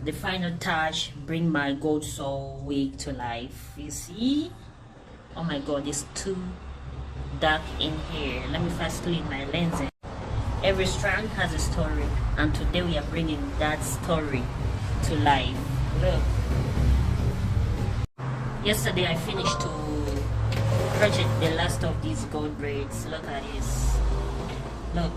the final touch, bring my GoldSoul wig to life. You see, oh my god, it's too dark in here. Let me first clean my lenses. Every strand has a story, and today we are bringing that story to life. Look, yesterday I finished to crochet the last of these gold braids. Look at this. Look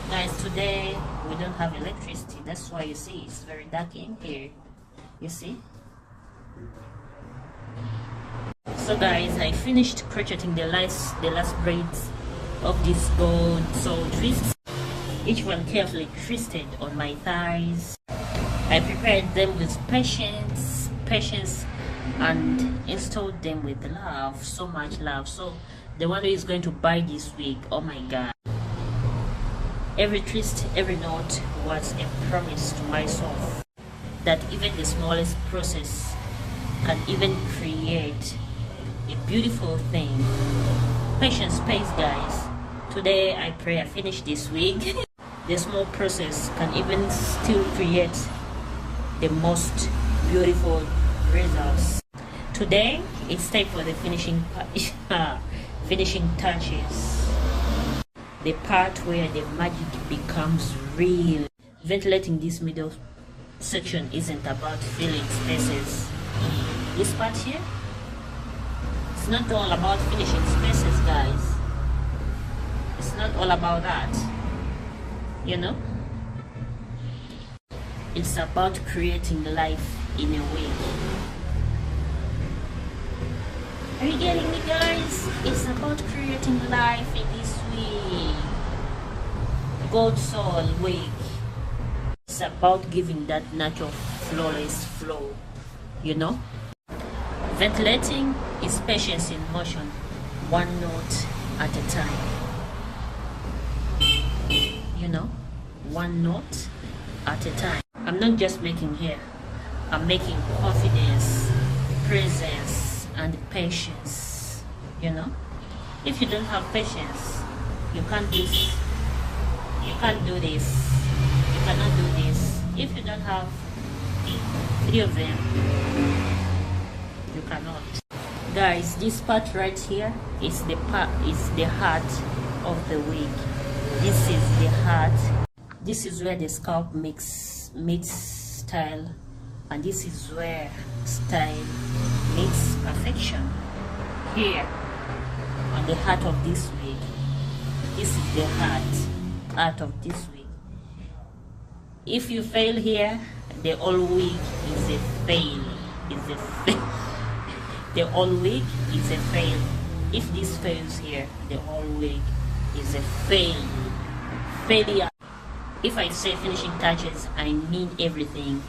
guys, today we don't have electricity, that's why you see it's very dark in here. You see, so guys, I finished crocheting the last braids of this GoldSoul twists, each one carefully twisted on my thighs. I prepared them with patience, and installed them with love, so much love. So the one who is going to buy this wig, oh my god, every twist, every knot was a promise to myself that even the smallest process can even create a beautiful thing. Patience pays, guys. Today I pray I finish this wig. The small process can even still create the most beautiful results. Today it's time for the finishing touches, the part where the magic becomes real. Ventilating this middle section isn't about filling spaces. This part here, it's not all about finishing spaces, guys. It's not all about that, you know. It's about creating life in a wig. Are you getting me, guys? It's about creating life in this wig. GoldSoul wig. It's about giving that natural, flawless flow, you know. Ventilating is patience in motion, one note at a time. You know, one note at a time. I'm not just making hair, I'm making confidence, presence, and patience. You know, if you don't have patience, you can't do this, you can't do this, you cannot do this. If you don't have 3 of them, you cannot. Guys, this part right here is the heart of the wig. This is the heart. This is where the scalp meets style, and this is where style meets perfection. Here on the heart of this wig, this is the heart of this wig. If you fail here, the whole wig is a fail. The whole wig is a fail. If this fails here, the whole wig is a failure. If I say finishing touches, I mean everything.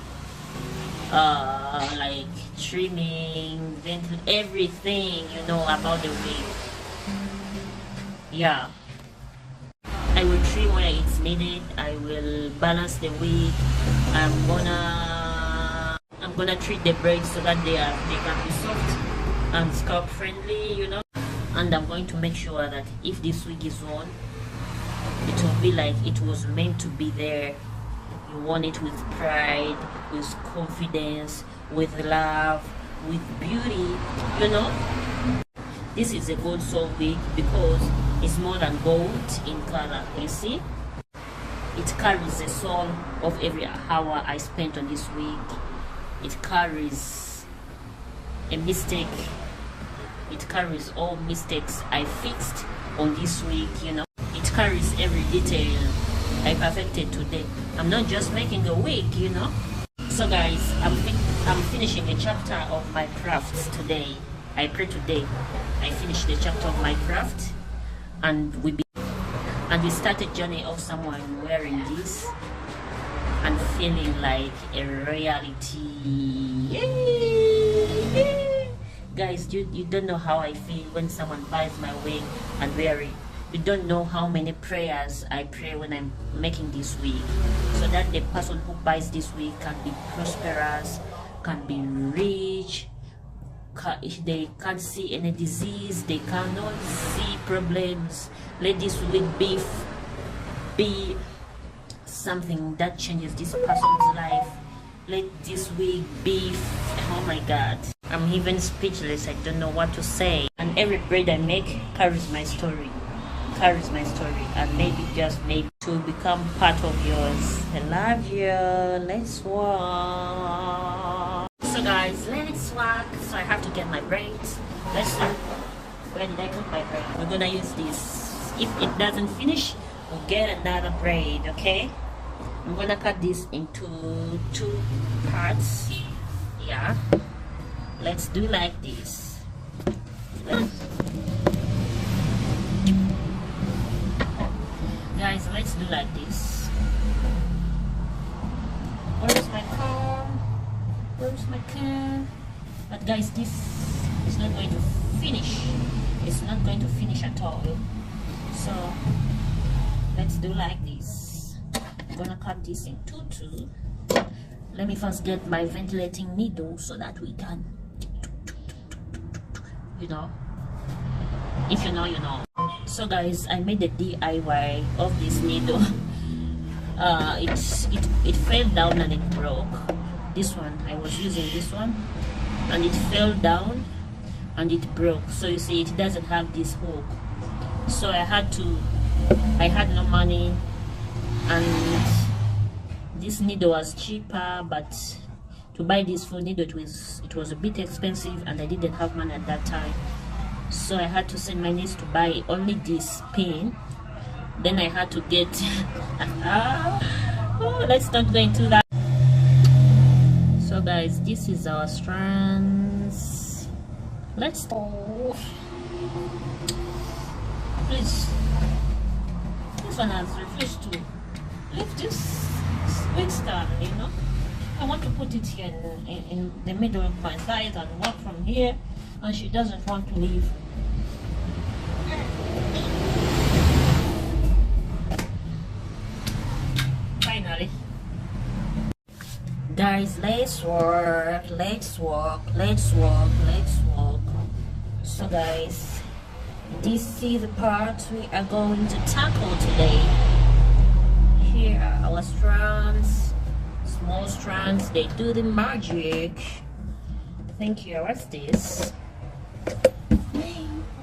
Like trimming, everything, you know, about the wig. Yeah, I will trim where it's needed. I will balance the wig. I'm gonna treat the braids so that they can be soft and scalp friendly, you know. And I'm going to make sure that if this wig is worn, it will be like it was meant to be there. You want it with pride, with confidence, with love, with beauty, you know. This is a GoldSoul wig because it's more than gold in color. You see, it carries the soul of every hour I spent on this wig. It carries a mistake. It carries all mistakes I fixed on this wig, you know. It carries every detail I perfected today. I'm not just making a wig, you know. So guys, I'm finishing a chapter of my crafts today. I pray today I finish the chapter of my craft, and we start a journey of someone wearing this and feeling like a royalty. Yay! Guys, you don't know how I feel when someone buys my wig and wear it. You don't know how many prayers I pray when I'm making this wig, so that the person who buys this wig can be prosperous, can be rich, they can't see any disease, they cannot see problems. Let this wig be something that changes this person's life let this wig be. Oh my god, I'm even speechless. I don't know what to say. And every braid I make carries my story, and maybe, just maybe, to become part of yours. I love you. Let's walk. So guys, let's walk. So I have to get my braids. Let's see. Where did I put my braid? We're gonna use this. If it doesn't finish, we'll get another braid. Okay, I'm gonna cut this into 2 parts. Yeah, let's do like this. Guys, let's do like this. Where's my comb? Where's my comb? But guys, this is not going to finish. It's not going to finish at all. So let's do like this. I'm gonna cut this into 2. Let me first get my ventilating needle so that we can, you know, if you know, you know. So guys, I made a DIY of this needle. It fell down and it broke. This one, I was using this one, and it fell down and it broke. So you see, it doesn't have this hook. So I had no money, and this needle was cheaper, but to buy this full needle it was a bit expensive, and I didn't have money at that time. So I had to send my niece to buy only this pin. Then I had to get let's not go into that. So guys, this is our strands. Let's please, this one has refused to lift this wig stand, you know. I want to put it here in the middle of my thighs and walk from here, and she doesn't want to leave. Finally. Guys, let's walk. So guys, this is the part we are going to tackle today. Here are our strands, small strands. They do the magic. Thank you. What's this?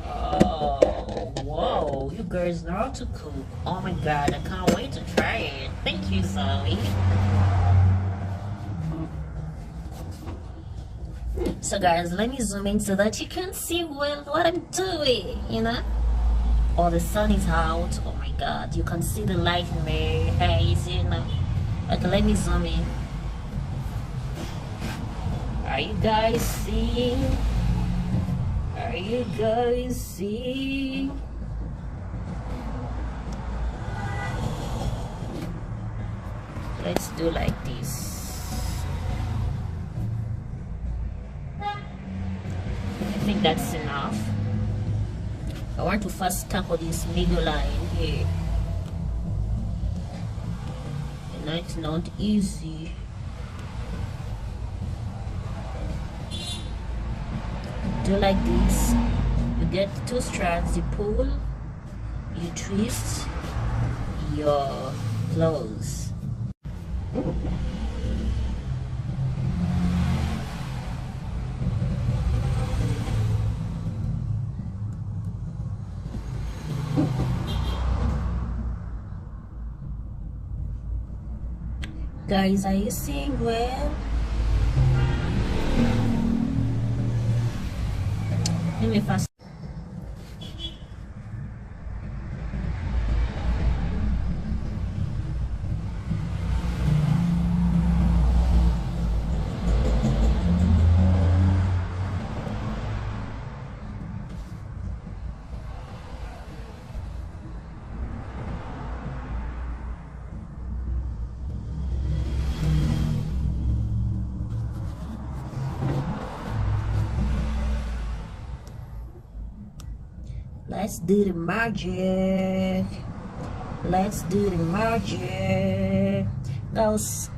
Oh, whoa, you girls know how to cook. Oh my god, I can't wait to try it. Thank you, Zoe. So guys, let me zoom in so that you can see well what I'm doing, you know. Oh, the sun is out. Oh my god, you can see the light in my haze, you know. Okay, let me zoom in. Are you guys seeing? Are you guys seeing? Let's do like this. I think that's enough. I want to first tackle this middle line here. And it's not easy. Do like this. You get 2 strands, you pull, you twist your clothes. Guys, are you seeing well? Let me first. Let's do the magic. Let's do the magic. Go see.